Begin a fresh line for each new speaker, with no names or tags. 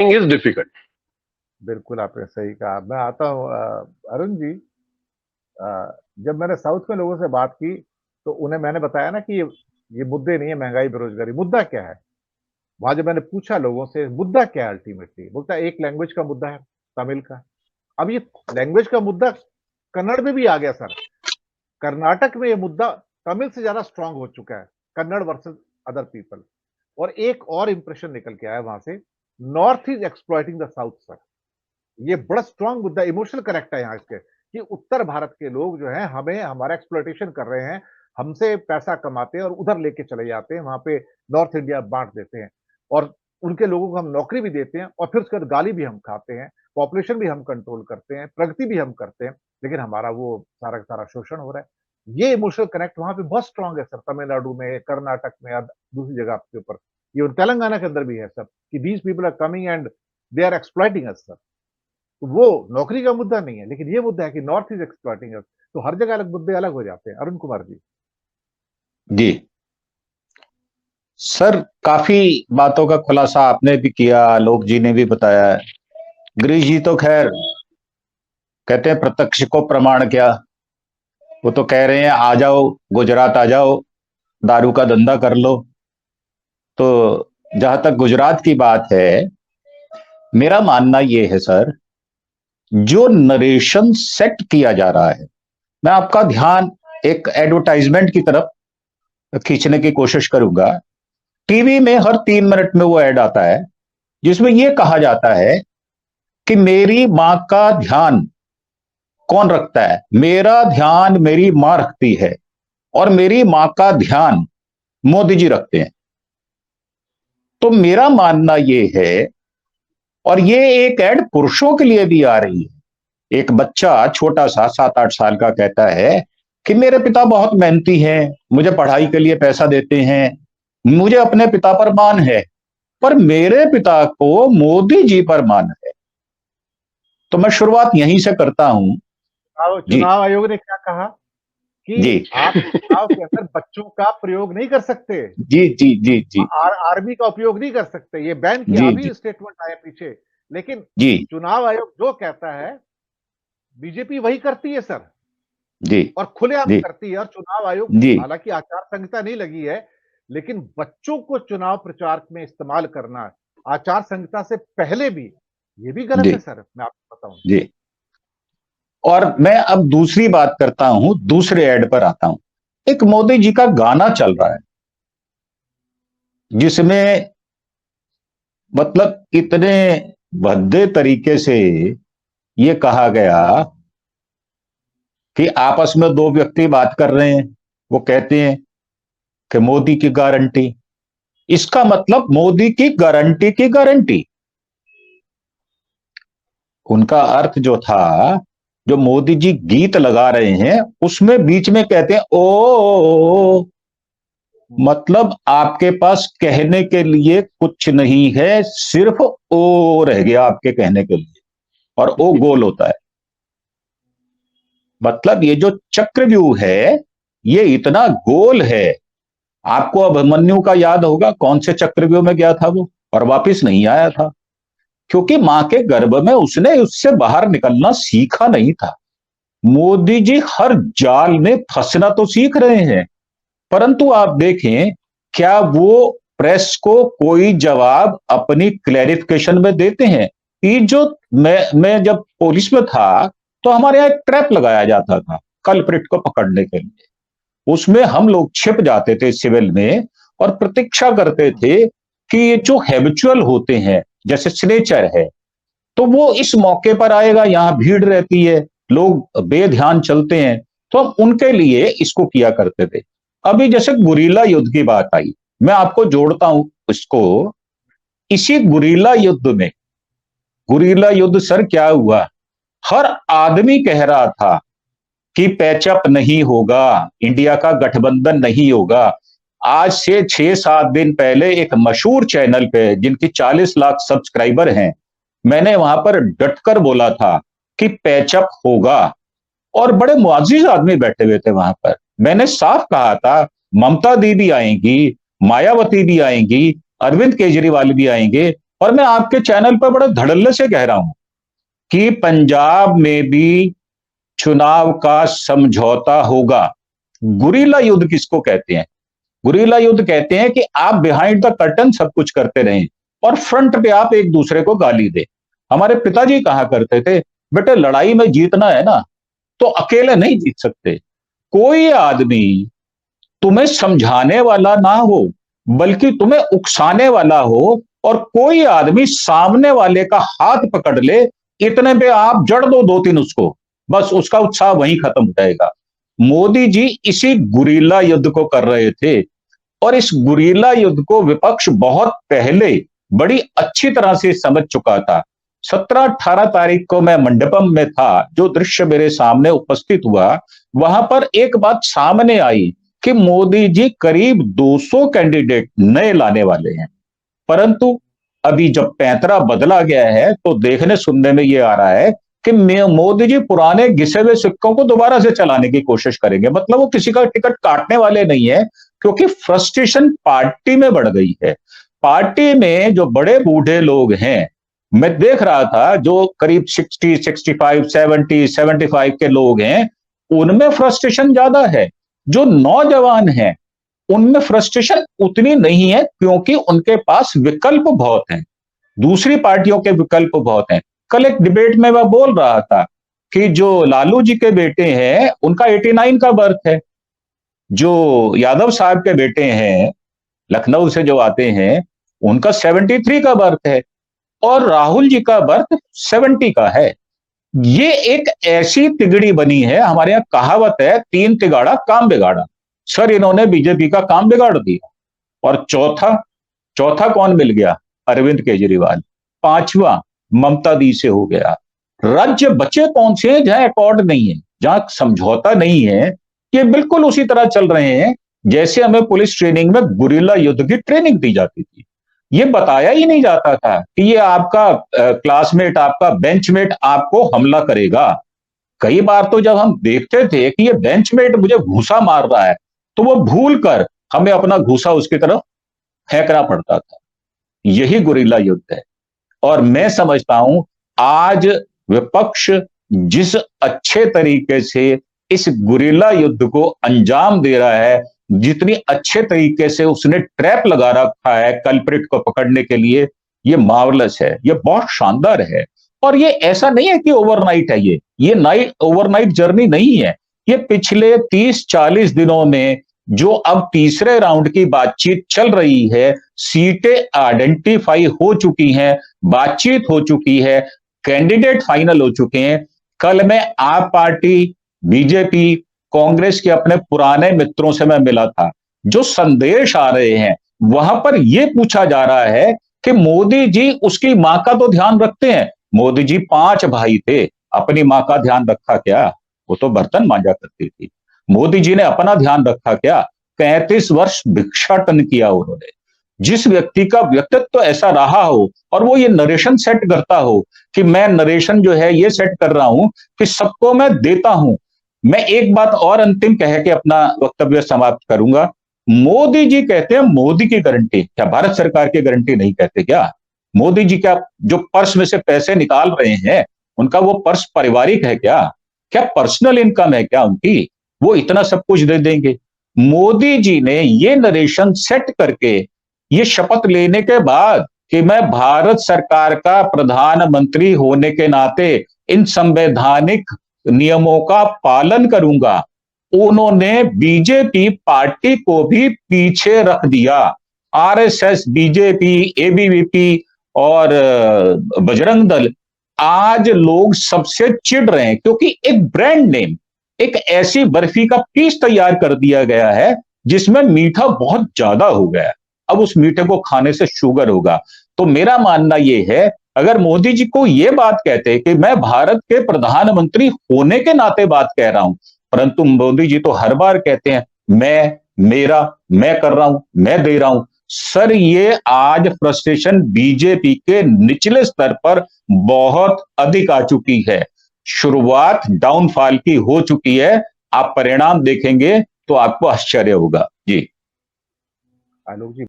Is difficult.
बिल्कुल आपने सही कहा। मैं आता हूँ अरुण जी। जब मैंने साउथ में लोगों से बात की तो उन्हें मैंने बताया ना कि ये मुद्दे नहीं है, महंगाई बेरोजगारी, मुद्दा क्या है। वहां जब मैंने पूछा लोगों से मुद्दा क्या है, अल्टीमेटली बोलता है एक लैंग्वेज का मुद्दा है, तमिल का। अब ये लैंग्वेज का मुद्दा कन्नड़ में भी आ गया सर। कर्नाटक में ये मुद्दा तमिल से ज्यादा स्ट्रांग हो चुका है, कन्नड़ वर्सेस अदर पीपल। और एक और इंप्रेशन निकल के आया वहां से, north is exploiting the south sir. ये बड़ा स्ट्रांग मुद्दा, इमोशनल करेक्ट है यहाँ इसके, कि उत्तर भारत के लोग जो है हमें हमारा एक्सप्लॉइटेशन कर रहे हैं, हमसे पैसा कमाते हैं और उधर लेके चले जाते हैं, वहां पे नॉर्थ इंडिया बांट देते हैं। और उनके लोगों को हम नौकरी भी देते हैं और फिर उसके बाद गाली भी हम खाते हैं, पॉपुलेशन भी हम कंट्रोल करते हैं, प्रगति भी हम करते हैं, लेकिन हमारा वो सारा का सारा शोषण हो रहा है। ये इमोशनल कनेक्ट वहां पे बहुत स्ट्रांग है सर, तमिलनाडु में, कर्नाटक में, दूसरी जगह के ऊपर। ये तेलंगाना के अंदर भी है सर, कि these people are coming and they are exploiting us sir. तो वो नौकरी का मुद्दा नहीं है, लेकिन ये मुद्दा है कि नॉर्थ इज एक्सप्लॉइटिंग अस। तो हर जगह अलग मुद्दे अलग हो जाते हैं। अरुण कुमार जी।
जी सर, काफी बातों का खुलासा आपने भी किया, आलोक जी ने भी बताया है। गिरीश जी तो खैर कहते हैं प्रत्यक्ष को प्रमाण क्या, वो तो कह रहे हैं आ जाओ गुजरात, आ जाओ दारू का धंधा कर लो। तो जहां तक गुजरात की बात है, मेरा मानना यह है सर, जो नरेशन सेट किया जा रहा है, मैं आपका ध्यान एक एडवर्टाइजमेंट की तरफ खींचने की कोशिश करूंगा। टीवी में हर 3 मिनट में वो ऐड आता है जिसमें यह कहा जाता है कि मेरी मां का ध्यान कौन रखता है, मेरा ध्यान मेरी मां रखती है और मेरी मां का ध्यान मोदी जी रखते हैं। तो मेरा मानना यह है, और ये एक ऐड पुरुषों के लिए भी आ रही है। एक बच्चा छोटा सा 7-8 साल का कहता है कि मेरे पिता बहुत मेहनती हैं, मुझे पढ़ाई के लिए पैसा देते हैं, मुझे अपने पिता पर मान है, पर मेरे पिता को मोदी जी पर मान है। तो मैं शुरुआत यहीं से करता हूं।
चुनाव आयोग ने क्या कहा कि
जी
आप चुनाव के अंदर बच्चों का प्रयोग नहीं कर सकते,
जी जी जी जी
आर्मी का उपयोग नहीं कर सकते, ये बैन किया।
जी
अभी
जी
स्टेटमेंट आया पीछे, लेकिन
जी
चुनाव आयोग जो कहता है बीजेपी वही करती है सर,
जी
और खुलेआम
जी
करती है। और चुनाव आयोग,
जी
हालांकि आचार संहिता नहीं लगी है, लेकिन बच्चों को चुनाव प्रचार में इस्तेमाल करना आचार संहिता से पहले भी, ये भी गलत
जी
है सर, मैं आपको बताऊं।
जी। और मैं अब दूसरी बात करता हूं, दूसरे ऐड पर आता हूं। एक मोदी जी का गाना चल रहा है जिसमें मतलब इतने भद्दे तरीके से ये कहा गया कि आपस में दो व्यक्ति बात कर रहे हैं, वो कहते हैं कि मोदी की गारंटी, इसका मतलब मोदी की गारंटी की गारंटी। उनका अर्थ जो था, जो मोदी जी गीत लगा रहे हैं उसमें बीच में कहते हैं ओ, मतलब आपके पास कहने के लिए कुछ नहीं है, सिर्फ ओ रह गया आपके कहने के लिए, और ओ गोल होता है। मतलब ये जो चक्रव्यूह है ये इतना गोल है। आपको अभिमन्यु का याद होगा, कौन से चक्रव्यूह में गया था वो और वापिस नहीं आया था, क्योंकि मां के गर्भ में उसने उससे बाहर निकलना सीखा नहीं था। मोदी जी हर जाल में फंसना तो सीख रहे हैं, परंतु आप देखें क्या वो प्रेस को कोई जवाब अपनी क्लैरिफिकेशन में देते हैं। ये जो मैं जब पुलिस में था तो हमारे यहां एक ट्रैप लगाया जाता था कल्प्रिट को पकड़ने के लिए। उसमें हम लोग छिप जाते थे सिविल में और प्रतीक्षा करते थे कि ये जो हैबिचुअल होते हैं जैसे स्नेचर है, तो वो इस मौके पर आएगा, यहां भीड़ रहती है, लोग बेध्यान चलते हैं, तो हम उनके लिए इसको किया करते थे। अभी जैसे गुरीला युद्ध की बात आई, मैं आपको जोड़ता हूं इसको। इसी गुरीला युद्ध में, गुरीला युद्ध सर क्या हुआ, हर आदमी कह रहा था कि पैचअप नहीं होगा, इंडिया का गठबंधन नहीं होगा। आज से 6-7 दिन पहले एक मशहूर चैनल पे जिनकी 40 लाख सब्सक्राइबर हैं, मैंने वहां पर डटकर बोला था कि पैचअप होगा, और बड़े मुआजिज आदमी बैठे हुए थे वहां पर। मैंने साफ कहा था ममता दीदी आएंगी, मायावती भी आएंगी, अरविंद केजरीवाल भी आएंगे, और मैं आपके चैनल पर बड़े धड़ल्ले से कह रहा हूं कि पंजाब में भी चुनाव का समझौता होगा। गुरीला युद्ध किसको कहते हैं? गुरीला युद्ध कहते हैं कि आप बिहाइंड द कर्टन सब कुछ करते रहें और फ्रंट पे आप एक दूसरे को गाली दे। हमारे पिताजी कहा करते थे, बेटे लड़ाई में जीतना है ना तो अकेले नहीं जीत सकते, कोई आदमी तुम्हें समझाने वाला ना हो बल्कि तुम्हें उकसाने वाला हो, और कोई आदमी सामने वाले का हाथ पकड़ ले, इतने पे आप जड़ दो दो तीन उसको, बस उसका उत्साह वहीं खत्म हो जाएगा। मोदी जी इसी गुरीला युद्ध को कर रहे थे, और इस गुरीला युद्ध को विपक्ष बहुत पहले बड़ी अच्छी तरह से समझ चुका था। 17-18 तारीख को मैं मंडपम में था, जो दृश्य मेरे सामने उपस्थित हुआ, वहां पर एक बात सामने आई कि मोदी जी करीब 200 कैंडिडेट नए लाने वाले हैं, परंतु अभी जब पैंतरा बदला गया है तो देखने सुनने में यह आ रहा है कि मोदी जी पुराने घिसे हुए सिक्कों को दोबारा से चलाने की कोशिश करेंगे। मतलब वो किसी का टिकट काटने वाले नहीं है, क्योंकि फ्रस्ट्रेशन पार्टी में बढ़ गई है। पार्टी में जो बड़े बूढ़े लोग हैं, मैं देख रहा था जो करीब 60, 65, 70, 75 के लोग हैं, उनमें फ्रस्ट्रेशन ज्यादा है। जो नौजवान हैं उनमें फ्रस्ट्रेशन उतनी नहीं है, क्योंकि उनके पास विकल्प बहुत हैं, दूसरी पार्टियों के विकल्प बहुत हैं। कल एक डिबेट में मैं बोल रहा था कि जो लालू जी के बेटे हैं उनका 89 का बर्थ है, जो यादव साहब के बेटे हैं लखनऊ से जो आते हैं उनका 73 का बर्थ है, और राहुल जी का बर्थ 70 का है। ये एक ऐसी तिगड़ी बनी है, हमारे यहां कहावत है, तीन तिगाड़ा काम बिगाड़ा। सर इन्होंने बीजेपी का काम बिगाड़ दिया। और चौथा चौथा कौन मिल गया? अरविंद केजरीवाल। पांचवा ममता दी से हो गया। राज्य बचे कौन से हैं जहां अकॉर्ड नहीं है, जहां समझौता नहीं है? ये बिल्कुल उसी तरह चल रहे हैं जैसे हमें पुलिस ट्रेनिंग में गुरिल्ला युद्ध की ट्रेनिंग दी जाती थी। ये बताया ही नहीं जाता था कि ये आपका क्लासमेट, आपका बेंचमेट आपको हमला करेगा। कई बार तो जब हम देखते थे कि ये बेंचमेट मुझे घूसा मार रहा है, तो वो भूल कर हमें अपना घूसा उसकी तरफ फेंकना पड़ता था। यही गुरिल्ला युद्ध है। और मैं समझता हूं आज विपक्ष जिस अच्छे तरीके से इस गुरिल्ला युद्ध को अंजाम दे रहा है, जितनी अच्छे तरीके से उसने ट्रैप लगा रखा है कल्प्रिट को पकड़ने के लिए, ये मार्वलस है, ये बहुत शानदार है। और ये ऐसा नहीं है कि ओवरनाइट है, ये नाइट ओवरनाइट जर्नी नहीं है। ये पिछले 30-40 दिनों में जो अब तीसरे राउंड की बातचीत चल रही है, सीटें आइडेंटिफाई हो चुकी हैं, बातचीत हो चुकी है, कैंडिडेट फाइनल हो चुके हैं। कल मैं आप पार्टी, बीजेपी, कांग्रेस के अपने पुराने मित्रों से मैं मिला था। जो संदेश आ रहे हैं वहां पर यह पूछा जा रहा है कि मोदी जी उसकी मां का तो ध्यान रखते हैं। मोदी जी 5 भाई थे, अपनी मां का ध्यान रखा क्या? वो तो बर्तन मांजा करती थी। मोदी जी ने अपना ध्यान रखा क्या? 35 वर्ष भिक्षाटन किया उन्होंने। जिस व्यक्ति का व्यक्तित्व ऐसा रहा हो और वो ये नरेशन सेट करता हो कि मैं नरेशन जो है ये सेट कर रहा हूं कि सबको मैं देता हूं। मैं एक बात और अंतिम कह के अपना वक्तव्य समाप्त करूंगा। मोदी जी कहते हैं मोदी की गारंटी, क्या भारत सरकार की गारंटी नहीं कहते क्या? मोदी जी क्या जो पर्स में से पैसे निकाल रहे हैं उनका वो पर्स पारिवारिक है क्या? क्या पर्सनल इनकम है क्या उनकी? वो इतना सब कुछ दे देंगे? मोदी जी ने ये नरेशन सेट करके ये शपथ लेने के बाद कि मैं भारत सरकार का प्रधानमंत्री होने के नाते इन संवैधानिक नियमों का पालन करूंगा, उन्होंने बीजेपी पार्टी को भी पीछे रख दिया। आरएसएस, बीजेपी, एबीवीपी और बजरंग दल, आज लोग सबसे चिढ़ रहे हैं क्योंकि एक ब्रांड नेम, एक ऐसी बर्फी का पीस तैयार कर दिया गया है जिसमें मीठा बहुत ज्यादा हो गया है। अब उस मीठे को खाने से शुगर होगा। तो मेरा मानना यह है, अगर मोदी जी को यह बात कहते कि मैं भारत के प्रधानमंत्री होने के नाते बात कह रहा हूं, परंतु मोदी जी तो हर बार कहते हैं मैं, मेरा, मैं कर रहा हूं, मैं दे रहा हूं। सर ये आज फ्रस्ट्रेशन बीजेपी के निचले स्तर पर बहुत अधिक आ चुकी है। शुरुआत डाउनफॉल की हो चुकी है। आप परिणाम देखेंगे तो आपको आश्चर्य होगा। जी
आलोक जी।